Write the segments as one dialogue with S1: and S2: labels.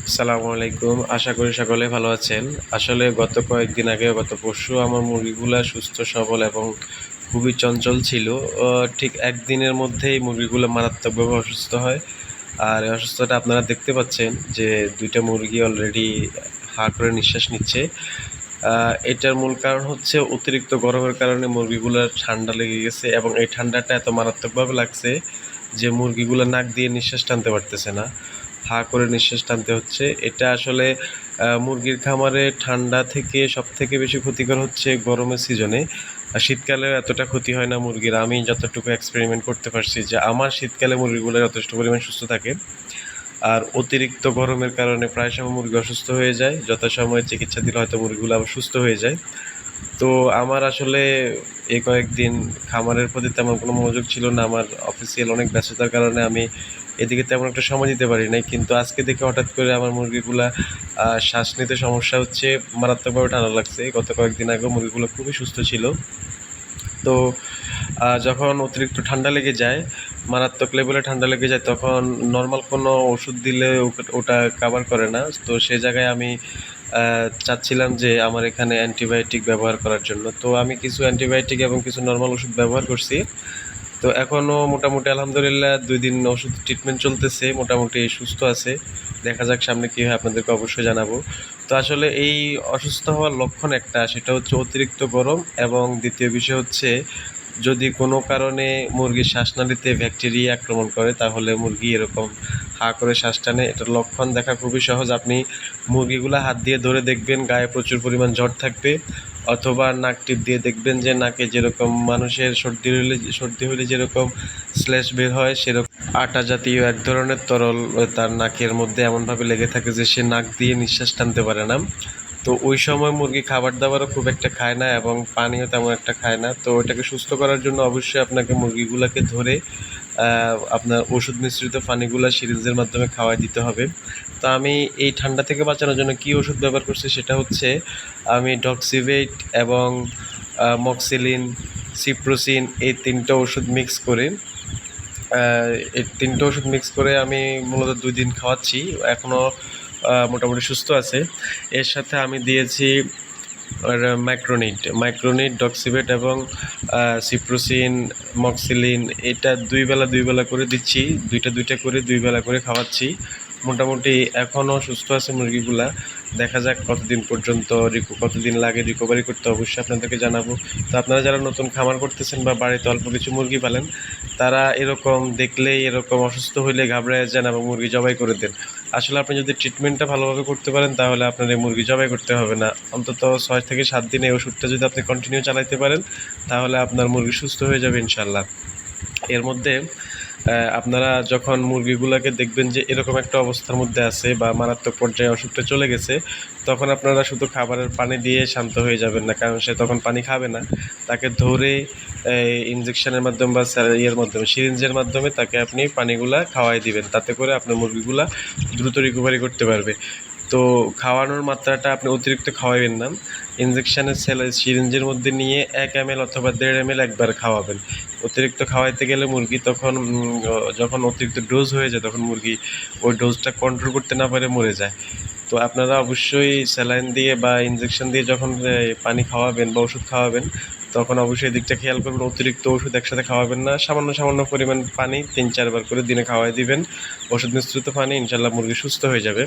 S1: আসসালামু আলাইকুম। আশা করি সকলে ভালো আছেন। আসলে গত কয়েকদিন আগে, গত পরশু আমার মুরগিগুলা সুস্থ সবল এবং খুবই চঞ্চল ছিল। ঠিক একদিনের মধ্যেই মুরগিগুলো মারাত্মকভাবে অসুস্থ হয়। আর এই অসুস্থতা আপনারা দেখতে পাচ্ছেন যে ২ টা মুরগি অলরেডি হাঁ করে নিঃশ্বাস নিচ্ছে। এটার মূল কারণ হচ্ছে অতিরিক্ত গরমের কারণে মুরগিগুলার ঠান্ডা লেগে গেছে এবং এই ঠান্ডাটা এত মারাত্মকভাবে লাগছে যে মুরগিগুলো নাক দিয়ে নিঃশ্বাস টানতে পারতেছে না। হাঁ করে নিঃশ্বাস টানতে হচ্ছে। এটা আসলে মুরগির খামারে ঠান্ডা থেকে সবথেকে বেশি ক্ষতিকর হচ্ছে গরমের সিজনে। শীতকালে এতটা ক্ষতি হয় না মুরগির। আমি যতটুকু এক্সপেরিমেন্ট করতে পারছি যে আমার শীতকালে মুরগিগুলো যথেষ্ট পরিমাণ সুস্থ থাকে। আর অতিরিক্ত গরমের কারণে প্রায় সময় মুরগি অসুস্থ হয়ে যায়। যথাসময়ে চিকিৎসা দিলে হয়তো মুরগিগুলো আবার সুস্থ হয়ে যায়। তো আমার আসলে এই কয়েকদিন খামারের প্রতি তেমন কোনো মনোযোগ ছিল না। আমার অফিসিয়াল অনেক ব্যস্ততার কারণে আমি এদিকে তেমন একটা সময় দিতে পারি নাই। কিন্তু আজকে দেখে হঠাৎ করে আমার মুরগিগুলা শ্বাস নিতে সমস্যা হচ্ছে, মারাত্মকভাবে ঠান্ডা লাগছে। গত কয়েকদিন আগেও মুরগিগুলো খুবই সুস্থ ছিল। তো যখন অতিরিক্ত ঠান্ডা লেগে যায়, মারাত্মক লেভেলে ঠান্ডা লেগে যায়, তখন নরমাল কোনো ওষুধ দিলে ওটা কাভার করে না। তো সে জায়গায় আমি চাচ্ছিলাম যে আমার এখানে অ্যান্টিবায়োটিক ব্যবহার করার জন্য। তো আমি কিছু অ্যান্টিবায়োটিক এবং কিছু নরমাল ওষুধ ব্যবহার করছি। তো এখনও মোটামুটি আলহামদুলিল্লাহ ২ দিন ওষুধ ট্রিটমেন্ট চলতেছে, মোটামুটি সুস্থ আছে। দেখা যাক সামনে কী হয়, আপনাদেরকে অবশ্যই জানাবো। তো আসলে এই অসুস্থ হওয়ার লক্ষণ একটা, সেটা হচ্ছে অতিরিক্ত গরম এবং দ্বিতীয় বিষয় হচ্ছে যদি কোনো কারণে মুরগির শ্বাসনালীতে ব্যাকটেরিয়া আক্রমণ করে তাহলে মুরগি এরকম হাঁ করে শ্বাস টানে। এটার লক্ষণ দেখা খুবই সহজ। আপনি মুরগিগুলো হাত দিয়ে ধরে দেখবেন গায়ে প্রচুর পরিমাণ জ্বর থাকবে, অথবা নাক টিপ দিয়ে দেখবেন যে নাকে যেরকম মানুষের সর্দি হলে যেরকম স্ল্যাশ বের হয়, সেরকম আটা জাতীয় এক ধরনের তরল তার নাকের মধ্যে এমনভাবে লেগে থাকে যে সে নাক দিয়ে নিঃশ্বাস টানতে পারে না। তো ওই সময় মুরগি খাবার দাবারও খুব একটা খায় না এবং পানিও তেমন একটা খায় না। তো ওটাকে সুস্থ করার জন্য অবশ্যই আপনাকে মুরগিগুলোকে ধরে আপনার ওষুধ মিশ্রিত পানিগুলো সিরিঞ্জের মাধ্যমে খাওয়াই দিতে হবে। তো আমি এই ঠান্ডা থেকে বাঁচানোর জন্য কী ওষুধ ব্যবহার করছি সেটা হচ্ছে আমি ডক্সিভেট এবং মক্সিলিন, সিপ্রোসিন এই ৩টা ওষুধ মিক্স করে এই ৩টা ওষুধ মিক্স করে আমি মূলত ২ দিন খাওয়াচ্ছি। এখনও মোটামুটি সুস্থ আছে। এর সাথে আমি দিয়েছি মাইক্রোনিট, ডক্সিভেট এবং সিপ্রোসিন, মক্সিলিন, এটা ২ বেলা করে দিচ্ছি। ২টা করে ২ বেলা করে খাওয়াচ্ছি। মোটামুটি এখনও সুস্থ আছে মুরগিগুলা। দেখা যাক কতদিন পর্যন্ত কতদিন লাগে রিকভারি করতে, অবশ্যই আপনাদেরকে জানাবো। তো আপনারা যারা নতুন খামার করতেছেন বা বাড়িতে অল্প কিছু মুরগি পালেন, তারা এরকম দেখলেই এরকম অসুস্থ হইলে ঘাবড়ায় যান এবং মুরগি জবাই করে দেন। আসলে আপনি যদি ট্রিটমেন্টটা ভালোভাবে করতে পারেন তাহলে আপনার এই মুরগি জবাই করতে হবে না। অন্তত ৬ থেকে ৭ দিন এই ওষুধটা যদি আপনি কন্টিনিউ চালাতে পারেন তাহলে আপনার মুরগি সুস্থ হয়ে যাবে ইনশাআল্লাহ। এর মধ্যে আপনারা যখন মুরগিগুলোকে দেখবেন যে এরকম একটা অবস্থার মধ্যে আছে বা মারাত্মক পর্যায়ে অসুখটা চলে গেছে, তখন আপনারা শুধু খাবারের পানি দিয়ে শান্ত হয়ে যাবেন না, কারণ সে তখন পানি খাবে না। তাকে ধরে ইনজেকশনের মাধ্যমে বা মাধ্যমে সিরিঞ্জের মাধ্যমে তাকে আপনি পানিগুলা খাওয়াই দিবেন। তাতে করে আপনার মুরগিগুলা দ্রুত রিকভারি করতে পারবে। তো খাওয়ানোর মাত্রাটা আপনি অতিরিক্ত খাওয়াবেন না। ইনজেকশনের সিরিঞ্জের মধ্যে নিয়ে ১ ml অথবা ১.৫ ml একবার খাওয়াবেন। অতিরিক্ত খাওয়াইতে গেলে মুরগি তখন যখন অতিরিক্ত ডোজ হয়ে যায় তখন মুরগি ওই ডোজটা কন্ট্রোল করতে না পারে মরে যায়। তো আপনারা অবশ্যই স্যালাইন দিয়ে বা ইনজেকশন দিয়ে যখন পানি খাওয়াবেন বা ওষুধ খাওয়াবেন তখন অবশ্যই এদিকটা খেয়াল করবেন। অতিরিক্ত ওষুধ একসাথে খাওয়াবেন না। সামান্য পরিমাণ পানি ৩-৪ বার করে দিনে খাওয়াই দিবেন। ওষুধ মিশ্রিত পানি, ইনশাআল্লাহ মুরগি সুস্থ হয়ে যাবে।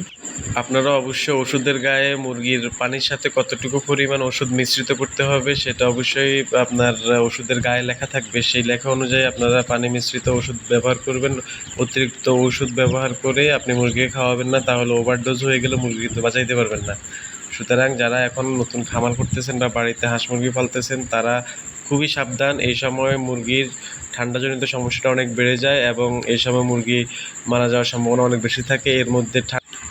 S1: আপনারা অবশ্যই ওষুধের গায়ে মুরগির পানির সাথে কতটুকু পরিমাণ ওষুধ মিশ্রিত করতে হবে সেটা অবশ্যই আপনার ওষুধের গায়ে লেখা থাকবে। সেই লেখা অনুযায়ী আপনারা পানি মিশ্রিত ওষুধ ব্যবহার করবেন। অতিরিক্ত ওষুধ ব্যবহার করে আপনি মুরগিকে খাওয়াবেন না, তাহলে ওভারডোজ হয়ে গেলে মুরগি কিন্তু বাঁচাইতে পারবেন না। সুতরাং যারা এখন নতুন খামার করতেছেন বা বাড়িতে হাঁস মুরগি পালতেছেন তারা খুবই সাবধান। এই সময় মুরগির ঠান্ডাজনিত সমস্যাটা অনেক বেড়ে যায় এবং এই সময় মুরগি মারা যাওয়ার সম্ভাবনা অনেক বেশি থাকে। এর মধ্যে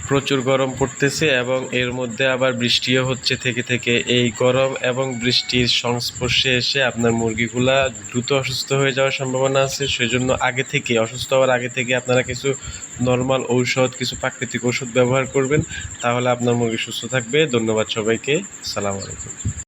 S1: প্রচুর গরম পড়তেছে এবং এর মধ্যে আবার বৃষ্টিও হচ্ছে থেকে। এই গরম এবং বৃষ্টির সংস্পর্শে এসে আপনার মুরগিগুলা দ্রুত অসুস্থ হয়ে যাওয়ার সম্ভাবনা আছে। সেজন্য অসুস্থ হওয়ার আগে থেকে আপনারা কিছু নর্মাল ঔষধ, কিছু প্রাকৃতিক ওষুধ ব্যবহার করবেন, তাহলে আপনার মুরগি সুস্থ থাকবে। ধন্যবাদ সবাইকে। আসসালামু আলাইকুম।